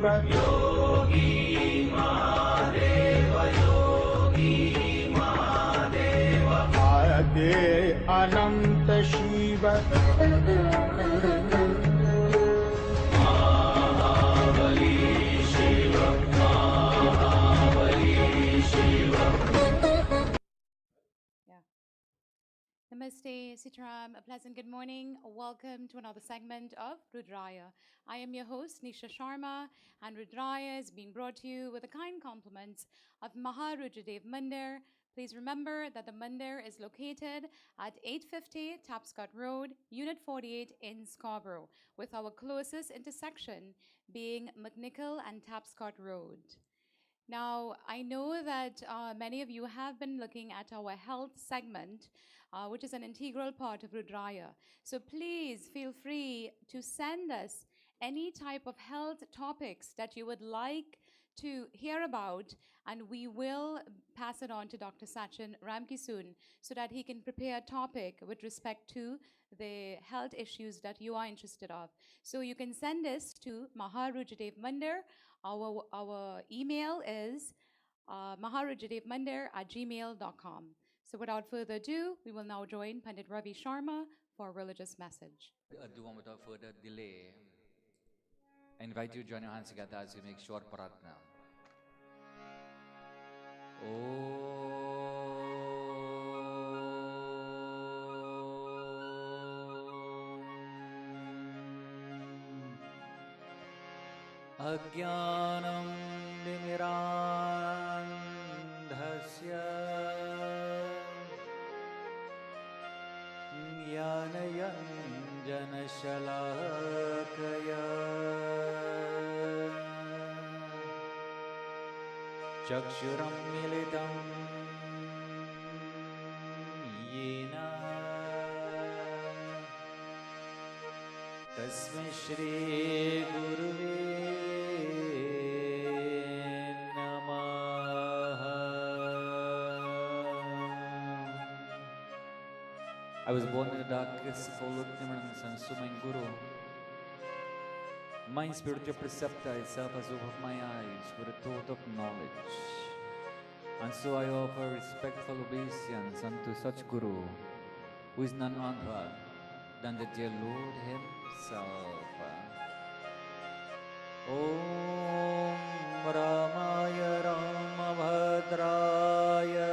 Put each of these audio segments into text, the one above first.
Shiva Yogi Mahadeva Yogi Mahadeva Ade Ananta Shiva Mahabali Shiva Mahabali Shiva. Namaste, Sitaram, a pleasant good morning. Welcome to another segment of Rudraayaa. I am your host, Nisha Sharma, and Rudraayaa is being brought to you with the kind compliments of Rudraayaa Mandir. Please remember that the Mandir is located at 850 Tapscott Road, Unit 48 in Scarborough, with our closest intersection being McNichol and Tapscott Road. Now, I know that many of you have been looking at our health segment, which is an integral part of Rudraayaa. So please feel free to send us any type of health topics that you would like to hear about, and we will pass it on to Dr. Sachin Ramkisoon so that he can prepare a topic with respect to the health issues that you are interested of. So you can send this to Rudraayaa Mandir. Our email is maharujadevmandir@gmail.com. So without further ado, we will now join Pandit Ravi Sharma for a religious message. Without further delay, I invite you to join your hands together as we make short pratna. Ajnanam Dimirandhasya Jnanayanjanashalakaya Chakshuram Militam Yena Tasmai Shri Guruve I was born in the darkest of all ignorance, and so my Guru, my spiritual preceptor, itself has opened my eyes with a thought of knowledge. And so I offer respectful obeisance unto such Guru, who is none other than the dear Lord Himself. Om Ramaya Ramabhadraya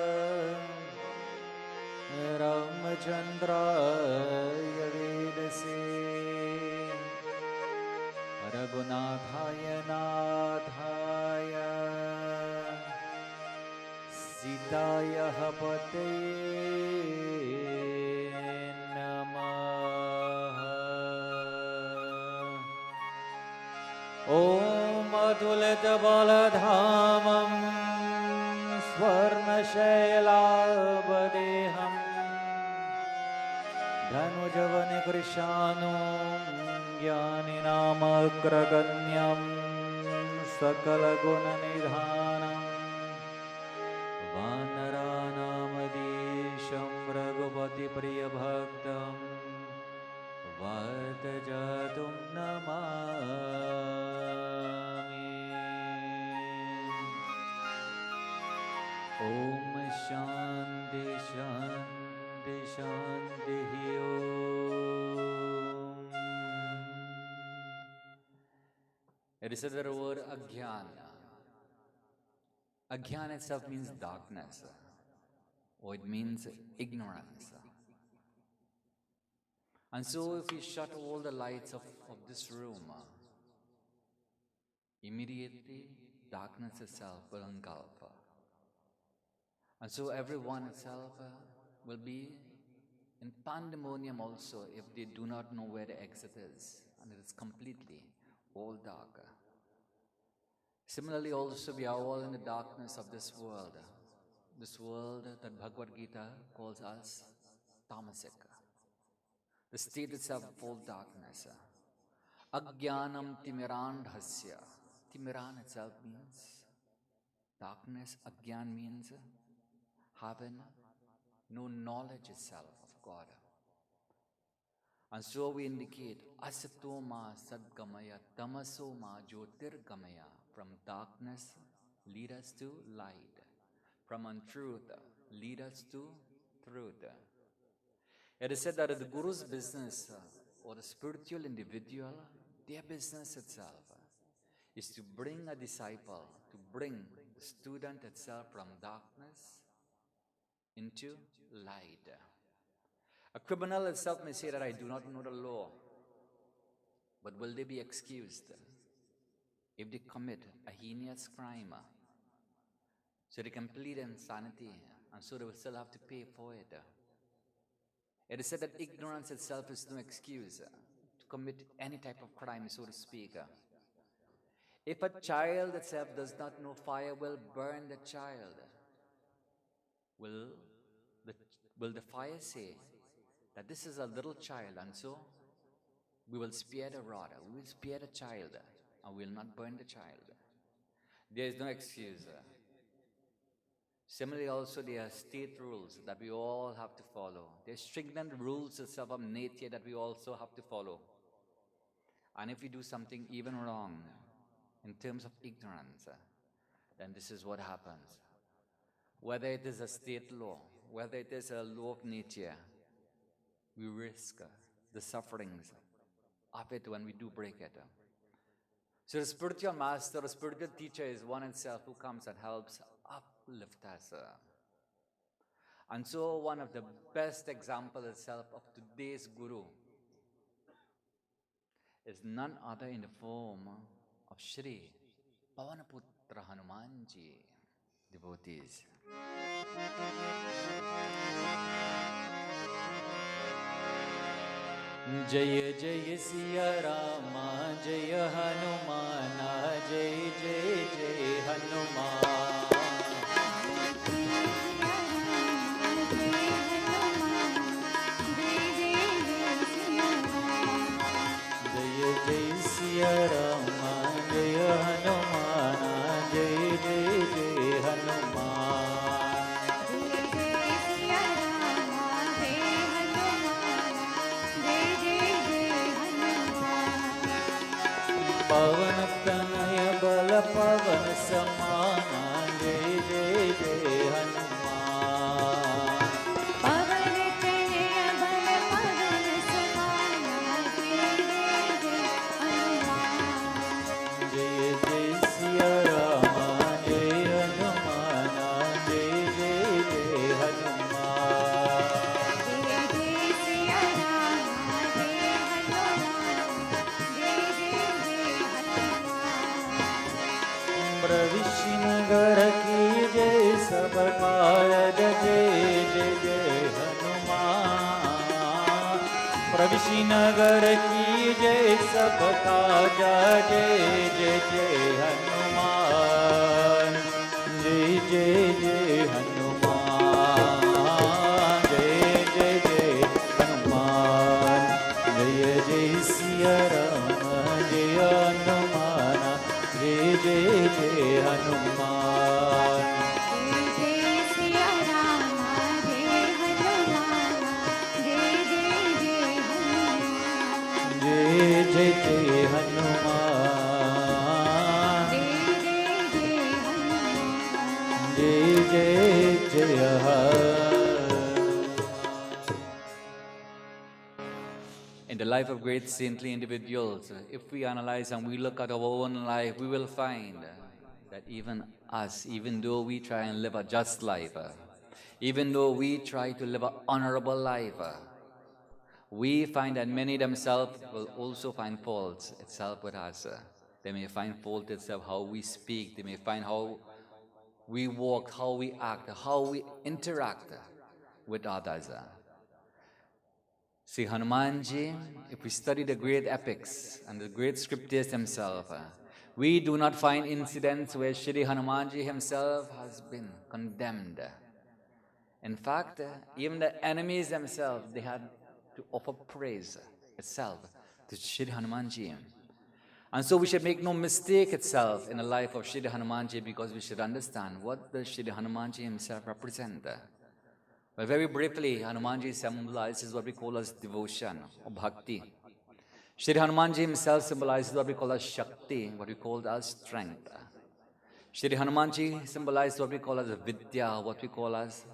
Ramachandraya Vedase Raghunathaya Nathaya Sitaya Hapate Namaha. Om Atulita Baladhamam Swarna Shailabadeham Dhanujavani Krishanum Jnaninamakrakanyam Sakalagunanidhanam Vanaranamadisham Raghupati Priyabhaktam Vartajatum Namami. Om Shanti Shanti Shanti Om. It is the word Ajnana. Ajnana itself means darkness, or it means ignorance. And so if we shut all the lights of this room, immediately darkness itself will engulf. And so everyone itself will be in pandemonium also if they do not know where the exit is, and it is completely all dark. Similarly also we are all in the darkness of this world that Bhagavad Gita calls us tamasic. The state itself of all darkness. Ajnanam timirandhasya. Timiran itself means darkness. Ajnan means having no knowledge itself of God. And so we indicate asatoma sadgamaya tamasoma jyotirgamaya. From darkness, lead us to light. From untruth, lead us to truth. It is said that the Guru's business or the spiritual individual, their business itself is to bring a disciple, to bring the student itself from darkness into light. A criminal itself may say that I do not know the law, but will they be excused if they commit a heinous crime? So they can plead insanity, and so they will still have to pay for it. It is said that ignorance itself is no excuse to commit any type of crime, so to speak. If a child itself does not know fire will burn the child, will the fire say that this is a little child, and so we will spare the rod, we will spare the child, and we will not burn the child? There is no excuse. Similarly, also there are state rules that we all have to follow. There are stringent rules itself of nature that we also have to follow. And if we do something even wrong in terms of ignorance, then this is what happens. Whether it is a state law, whether it is a law of nature, we risk the sufferings of it when we do break it. So the spiritual master, the spiritual teacher is one itself who comes and helps uplift us. And so one of the best examples itself of today's Guru is none other in the form of Shri Pavanaputra Hanumanji. Devotees. Jaya Jaya Siya Rama, Jaya Hanumana, Jai Jai Jai Hanuman. Jaya Jai Siya Rama, Jaya Hanumana, Jai Jai Jai Hanuman. Pavan Tanaya Bala Pavan Samana, Jai Jai Jai Hanuman. Pavan Tanaya Bala Pavan Samana, Jai Jai Hanuman. Jai Jai Siya Rama, Jai Hanumana, Jai Jai Jai Hanuman. Jai Jai Siya Rama, Jai Hanuman, Jai Jai Jai Hanuman. Pravishi Nagar ki jai sab karaj jai jai jai Hanuman. Pravishi Nagar ki jai sab karaj jai jai jai Hanuman. Jai jai jai Hanuman. Jai jai jai Hanuman. Jai jai Siya Rama, Jai Hanumana, Jai Jai Jai Hanuman. Jai Jai Siya Rama, Jai Hanumana, Jai Jai Jai Hanuman. Jai Jai Jai Hanuman. Jai Jai Jai Jai Jai Hanuman. Jai Hanuman. In the life of great saintly individuals, if we analyze and we look at our own life, we will find that even us, even though we try and live a just life, even though we try to live an honorable life, we find that many themselves will also find faults itself with us. They may find fault itself how we speak. They may find how we walk, how we act, how we interact with others. See, Hanumanji, if we study the great epics and the great scriptures themselves, we do not find incidents where Shri Hanumanji himself has been condemned. In fact, even the enemies themselves, they had to offer praise itself to Shri Hanumanji. And so we should make no mistake itself in the life of Shri Hanumanji, because we should understand what does Shri Hanumanji himself represent. But very briefly, Hanumanji symbolizes what we call as devotion or bhakti. Shri Hanumanji himself symbolizes what we call as Shakti, what we call as strength. Shri Hanumanji symbolizes what we call as Vidya, what we call as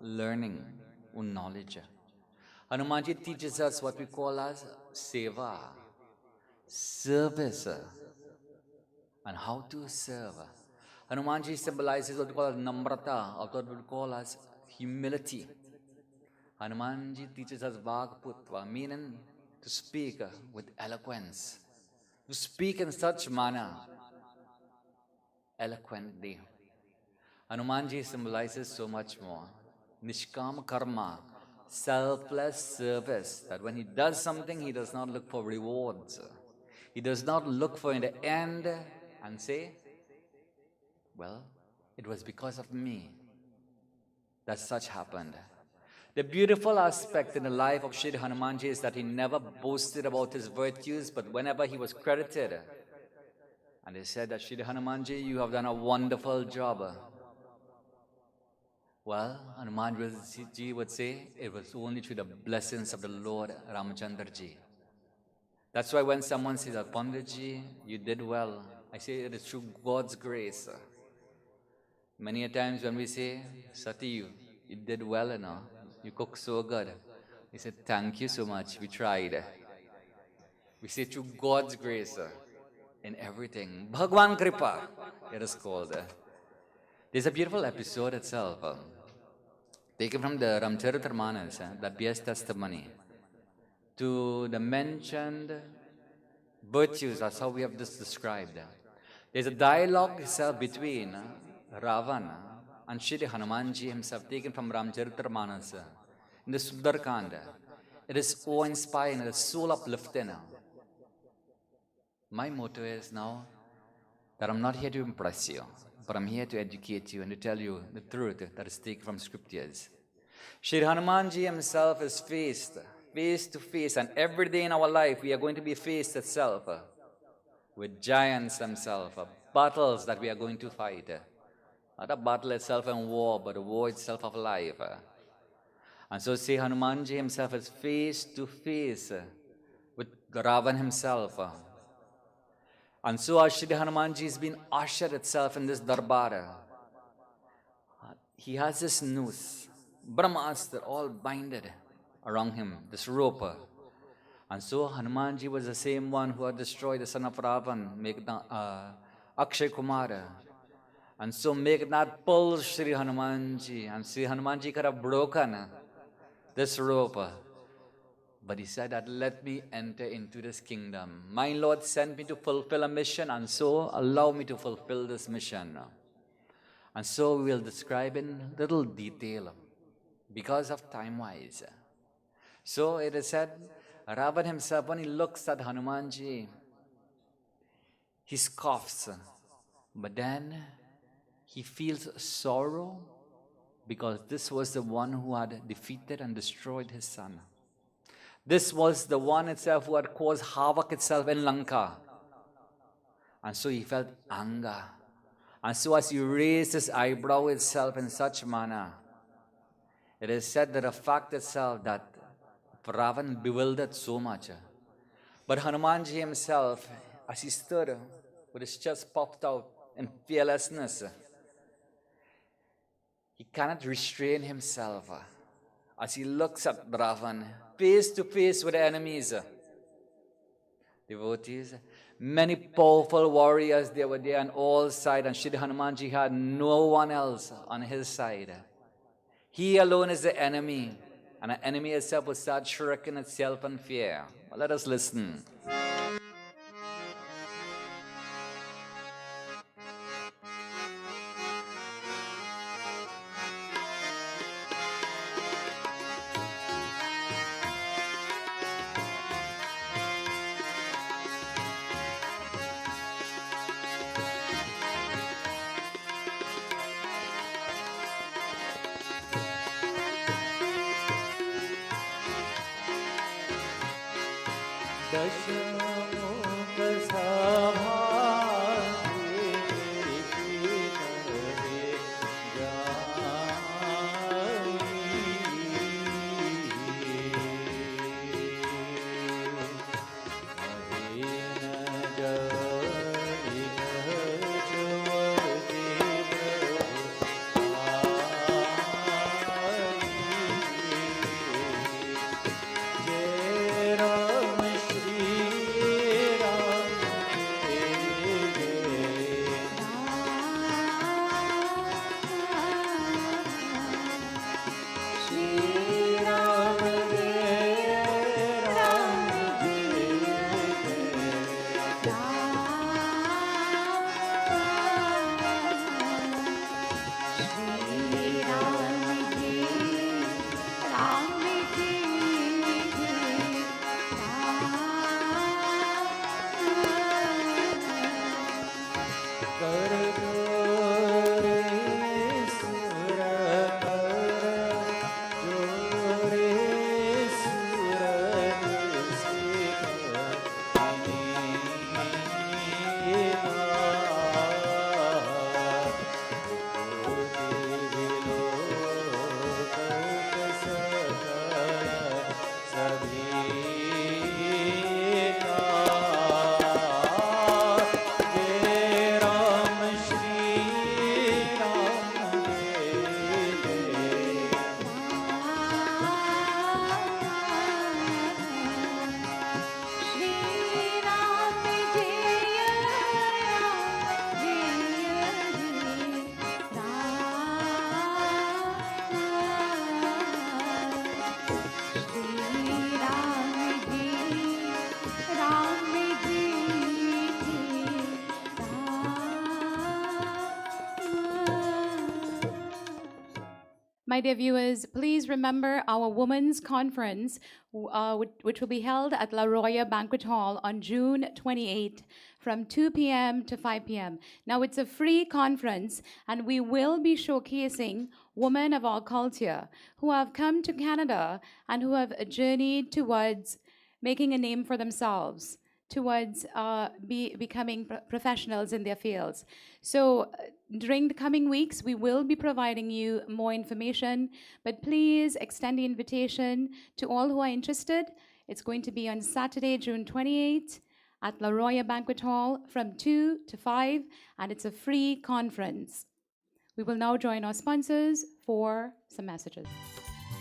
learning or knowledge. Hanumanji teaches us what we call as Seva, service, and how to serve. Hanumanji symbolizes what we call as Namrata, or what we call as humility. Hanumanji teaches us Vagputva, meaning to speak with eloquence, to speak in such manner, eloquently. Hanumanji symbolizes so much more. Nishkam karma, selfless service, that when he does something, he does not look for rewards. He does not look for in the end and say, well, it was because of me that such happened. The beautiful aspect in the life of Shri Hanumanji is that he never boasted about his virtues, but whenever he was credited, and they said that Shri Hanumanji, you have done a wonderful job. Well, Hanumanji would say, it was only through the blessings of the Lord Ramachandraji. That's why when someone says, Panditji, you did well, I say it is through God's grace. Many a times when we say, Sati, you did well, you cook so good. He said, thank you so much, we tried. We say through God's grace in everything. Bhagwan Kripa, it is called. There's a beautiful episode itself, taken from the Ramcharitamanas, the BS testimony, to the mentioned virtues, that's how we have this described. There's a dialogue itself between Ravana and Shri Hanumanji himself, taken from Ramcharitamanas in the Sundarkanda. It is awe-inspiring, it is soul uplifting. My motto is now that I'm not here to impress you, but I'm here to educate you and to tell you the truth that is taken from scriptures. Shri Hanumanji himself is faced face to face, and every day in our life we are going to be faced itself with giants themselves, battles that we are going to fight. Not a battle itself in war, but a war itself of life. And so Shri Hanumanji himself is face to face with Ravan himself. And so as Shri Hanumanji has been ushered itself in this darbar, he has this noose, Brahmastra, all binded around him, this rope. And so Hanumanji was the same one who had destroyed the son of Ravan, Akshay Kumara. And so Meghnad pulls Shri Hanumanji, and Shri Hanumanji could have broken this rope. But he said that, let me enter into this kingdom. My Lord sent me to fulfill a mission, and so allow me to fulfill this mission. And so we will describe in little detail, because of time-wise. So it is said, Ravan himself, when he looks at Hanumanji, he scoffs. But then he feels sorrow, because this was the one who had defeated and destroyed his son. This was the one itself who had caused havoc itself in Lanka. And so he felt anger. And so as he raised his eyebrow itself in such manner, it is said that the fact itself that Ravan bewildered so much. But Hanumanji himself, as he stood with his chest puffed out in fearlessness, he cannot restrain himself as he looks at Ravan, face to face with the enemies. Devotees, many powerful warriors, they were there on all sides, and Shri Hanumanji had no one else on his side. He alone is the enemy, and the enemy itself will start shrinking itself in fear. Well, let us listen. कर जोरे सुर कर जोरे सूरत My dear viewers, please remember our Women's Conference, which will be held at La Roya Banquet Hall on June 28 from 2 p.m. to 5 p.m. Now, it's a free conference, and we will be showcasing women of our culture who have come to Canada and who have journeyed towards making a name for themselves, towards becoming professionals in their fields. So during the coming weeks, we will be providing you more information, but please extend the invitation to all who are interested. It's going to be on Saturday, June 28th at La Roya Banquet Hall from 2 to 5, and it's a free conference. We will now join our sponsors for some messages.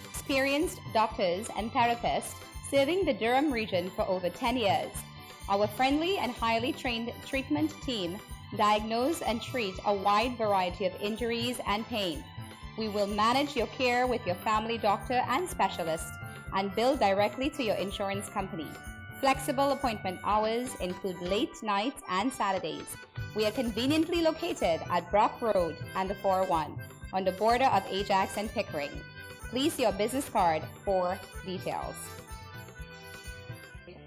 Experienced doctors and therapists serving the Durham region for over 10 years. Our friendly and highly trained treatment team diagnose and treat a wide variety of injuries and pain. We will manage your care with your family doctor and specialist and bill directly to your insurance company. Flexible appointment hours include late nights and Saturdays. We are conveniently located at Brock Road and the 401 on the border of Ajax and Pickering. Please see your business card for details.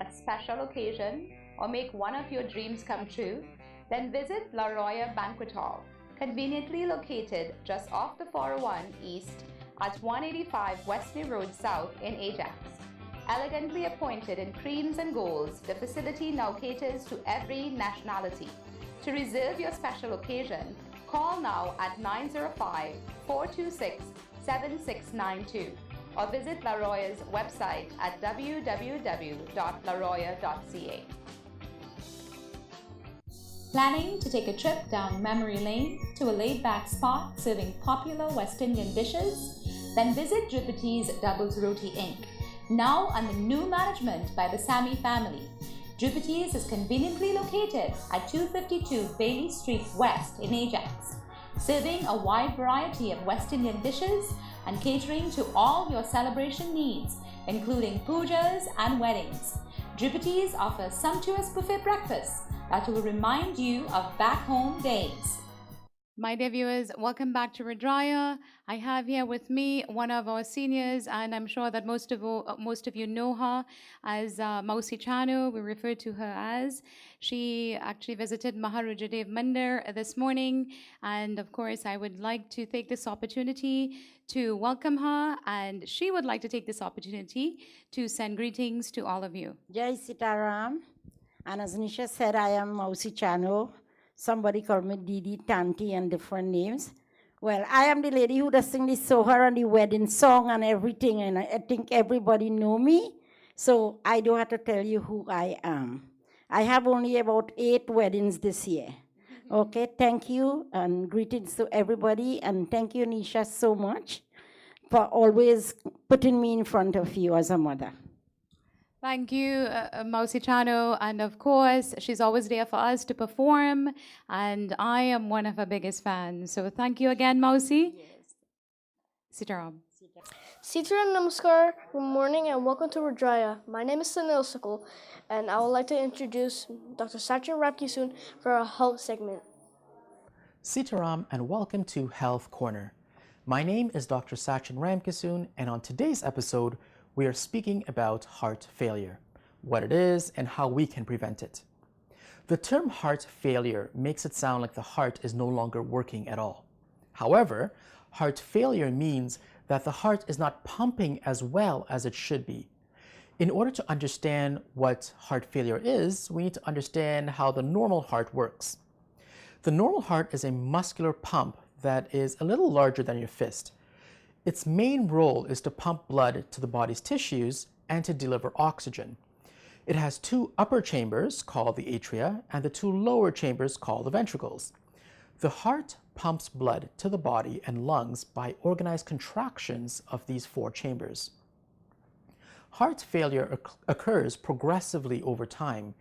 A special occasion or make one of your dreams come true, then visit La Roya Banquet Hall, conveniently located just off the 401 East at 185 Wesley Road South in Ajax. Elegantly appointed in creams and golds, the facility now caters to every nationality. To reserve your special occasion, call now at 905-426-7692 or visit La Roya's website at www.laroya.ca. Planning to take a trip down memory lane to a laid-back spot serving popular West Indian dishes? Then visit Jupiter's Doubles Roti Inc., now under new management by the Sami family. Jupiter's is conveniently located at 252 Bailey Street West in Ajax, serving a wide variety of West Indian dishes and catering to all your celebration needs, including pujas and weddings. Jupiter's offers sumptuous buffet breakfasts that will remind you of back home days. My dear viewers, welcome back to Rudraayaa. I have here with me one of our seniors, and I'm sure that most of you know her as Mausi Chanu. We refer to her as. She actually visited Rudraayaa Mandir this morning, and of course, I would like to take this opportunity to welcome her, and she would like to take this opportunity to send greetings to all of you. Jai Sitaram. And as Nisha said, I am Mausi Chanu. Somebody called me Didi, Tanti, and different names. Well, I am the lady who does sing the Sohar and the wedding song and everything, and I think everybody know me. So I don't have to tell you who I am. I have only about 8 weddings this year. Okay, thank you, and greetings to everybody, and thank you, Nisha, so much for always putting me in front of you as a mother. Thank you, Mausi Chanu, and of course, she's always there for us to perform, and I am one of her biggest fans. So thank you again, Mausi. Yes. Sitaram. Sitaram Namaskar, good morning and welcome to Rudraayaa. My name is Sunil Sukul and I would like to introduce Dr. Sachin Rapkisoon for our health segment. Sitaram and welcome to Health Corner. My name is Dr. Sachin Ramkisoon, and on today's episode, we are speaking about heart failure, what it is and how we can prevent it. The term heart failure makes it sound like the heart is no longer working at all. However, heart failure means that the heart is not pumping as well as it should be. In order to understand what heart failure is, we need to understand how the normal heart works. The normal heart is a muscular pump that is a little larger than your fist. Its main role is to pump blood to the body's tissues and to deliver oxygen. It has two upper chambers called the atria and the two lower chambers called the ventricles. The heart pumps blood to the body and lungs by organized contractions of these four chambers. Heart failure occurs progressively over time,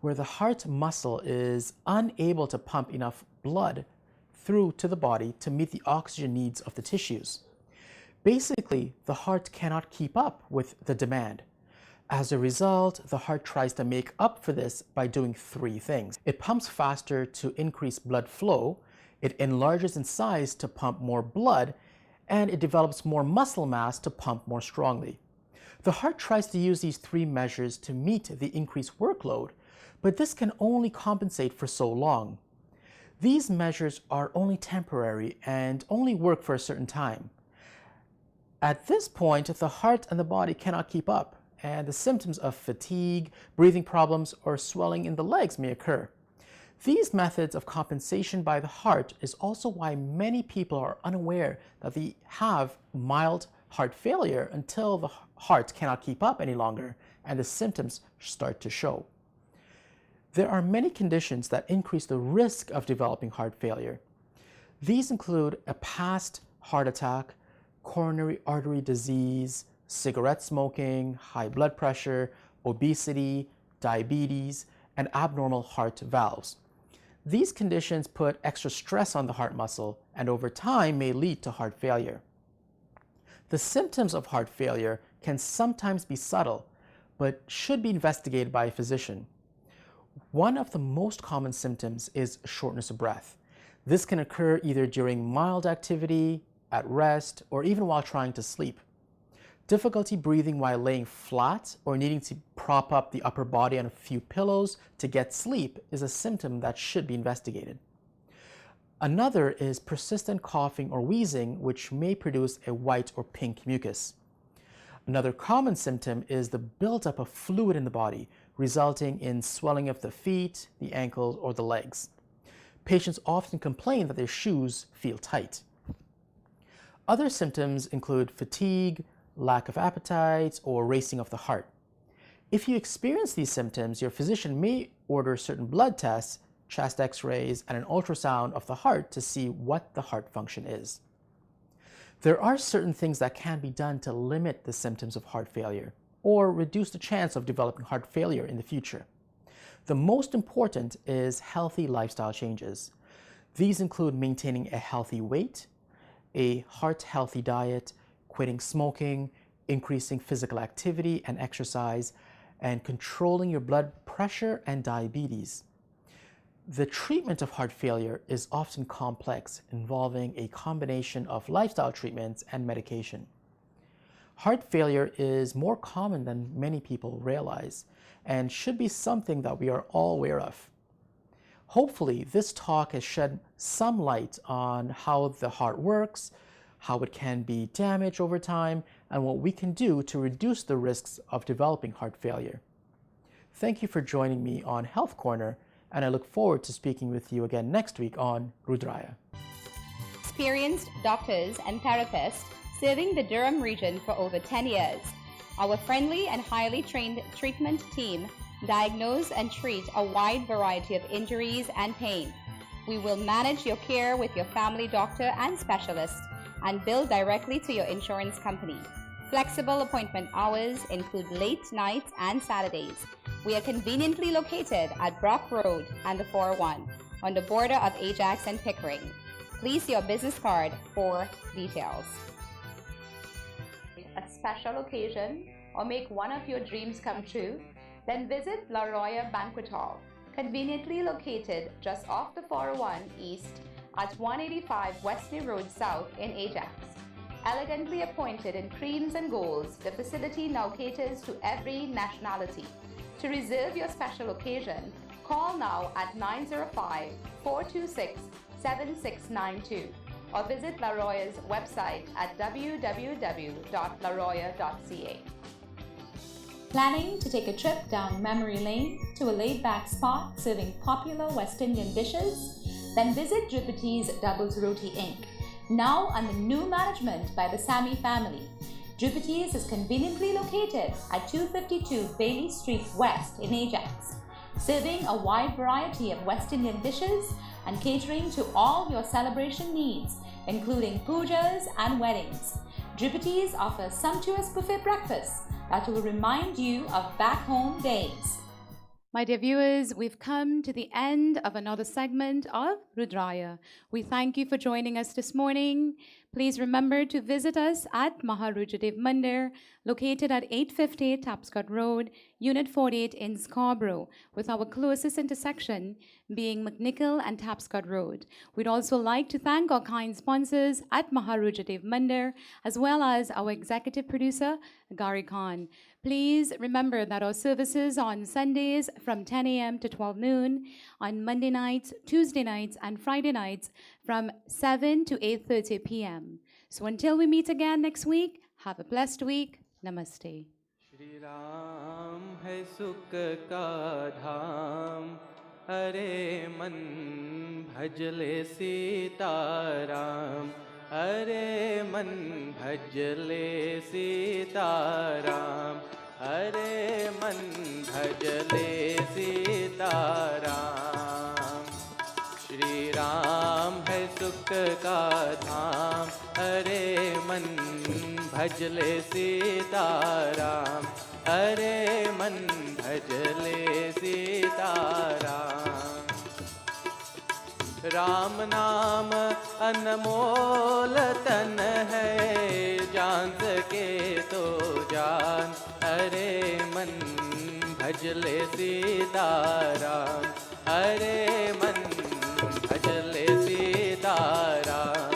where the heart muscle is unable to pump enough blood through to the body to meet the oxygen needs of the tissues. Basically, the heart cannot keep up with the demand. As a result, the heart tries to make up for this by doing three things. It pumps faster to increase blood flow, it enlarges in size to pump more blood, and it develops more muscle mass to pump more strongly. The heart tries to use these three measures to meet the increased workload, but this can only compensate for so long. These measures are only temporary and only work for a certain time. At this point, the heart and the body cannot keep up, and the symptoms of fatigue, breathing problems, or swelling in the legs may occur. These methods of compensation by the heart is also why many people are unaware that they have mild heart failure until the heart cannot keep up any longer and the symptoms start to show. There are many conditions that increase the risk of developing heart failure. These include a past heart attack, coronary artery disease, cigarette smoking, high blood pressure, obesity, diabetes, and abnormal heart valves. These conditions put extra stress on the heart muscle and over time may lead to heart failure. The symptoms of heart failure can sometimes be subtle, but should be investigated by a physician. One of the most common symptoms is shortness of breath. This can occur either during mild activity, at rest, or even while trying to sleep. Difficulty breathing while laying flat or needing to prop up the upper body on a few pillows to get sleep is a symptom that should be investigated. Another is persistent coughing or wheezing, which may produce a white or pink mucus. Another common symptom is the buildup of fluid in the body, resulting in swelling of the feet, the ankles, or the legs. Patients often complain that their shoes feel tight. Other symptoms include fatigue, lack of appetite, or racing of the heart. If you experience these symptoms, your physician may order certain blood tests, chest x-rays, and an ultrasound of the heart to see what the heart function is. There are certain things that can be done to limit the symptoms of heart failure or reduce the chance of developing heart failure in the future. The most important is healthy lifestyle changes. These include maintaining a healthy weight, a heart-healthy diet, quitting smoking, increasing physical activity and exercise, and controlling your blood pressure and diabetes. The treatment of heart failure is often complex, involving a combination of lifestyle treatments and medication. Heart failure is more common than many people realize and should be something that we are all aware of. Hopefully, this talk has shed some light on how the heart works, how it can be damaged over time, and what we can do to reduce the risks of developing heart failure. Thank you for joining me on Health Corner, and I look forward to speaking with you again next week on Rudraayaa. Experienced doctors and therapists serving the Durham region for over 10 years. Our friendly and highly trained treatment team diagnose and treat a wide variety of injuries and pain. We will manage your care with your family doctor and specialist and bill directly to your insurance company. Flexible appointment hours include late nights and Saturdays. We are conveniently located at Brock Road and the 401 on the border of Ajax and Pickering. Please see your business card for details. A special occasion or make one of your dreams come true? Then visit La Roya Banquet Hall, conveniently located just off the 401 East at 185 Wesley Road South in Ajax. Elegantly appointed in creams and golds, the facility now caters to every nationality. To reserve your special occasion, Call now at 905-426-7692 or visit La Roya's website at www.laroya.ca. Planning to take a trip down memory lane to a laid-back spot serving popular West Indian dishes? Then visit Jupiter's Doubles Roti Inc., now under new management by the Sami family. Jupiter's is conveniently located at 252 Bailey Street West in Ajax, serving a wide variety of West Indian dishes and catering to all your celebration needs, including pujas and weddings. Jupiter's offers sumptuous buffet breakfasts that will remind you of back home days. My dear viewers, we've come to the end of another segment of Rudraaya. We thank you for joining us this morning. Please remember to visit us at Maharujadev Mandir, located at 850 Tapscott Road, Unit 48 in Scarborough, with our closest intersection being McNichol and Tapscott Road. We'd also like to thank our kind sponsors at Maharujadev Mandir, as well as our executive producer, Gari Khan. Please remember that our services are on Sundays from 10 a.m. to 12 noon, on Monday nights, Tuesday nights, and Friday nights from 7 to 8:30 p.m. So until we meet again next week, have a blessed week. Namaste. Shri Ram है सुख का धाम, अरे मन भजले सीताराम, अरे मन भजले सीताराम, अरे मन भजले सीताराम। श्री राम है सुख का धाम, अरे मन भजले सीताराम, अरे मन भजले सीताराम। राम नाम अनमोल तन है, जान सके तो जान, अरे मन भजले सीताराम, अरे मन भजले सीताराम।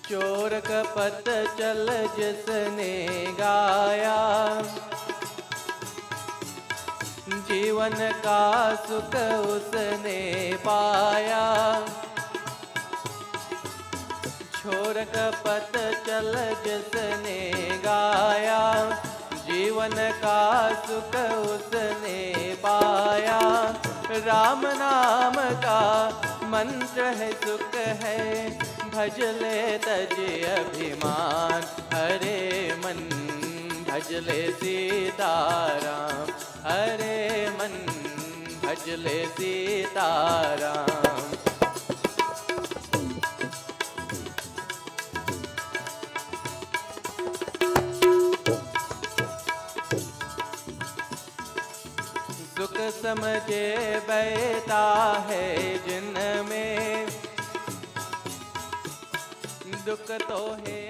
चोर कपट चल जिसने गाया, जीवन का सुख उसने पाया। चोर कपट चल जिसने गाया, जीवन का सुख उसने पाया। राम नाम का मंत्र है सुख है, भजले तज अभिमान, हरे मन भजले सीताराम, हरे मन भजले सीताराम। सुख समझे बैठा है जिनमें, दुख तो है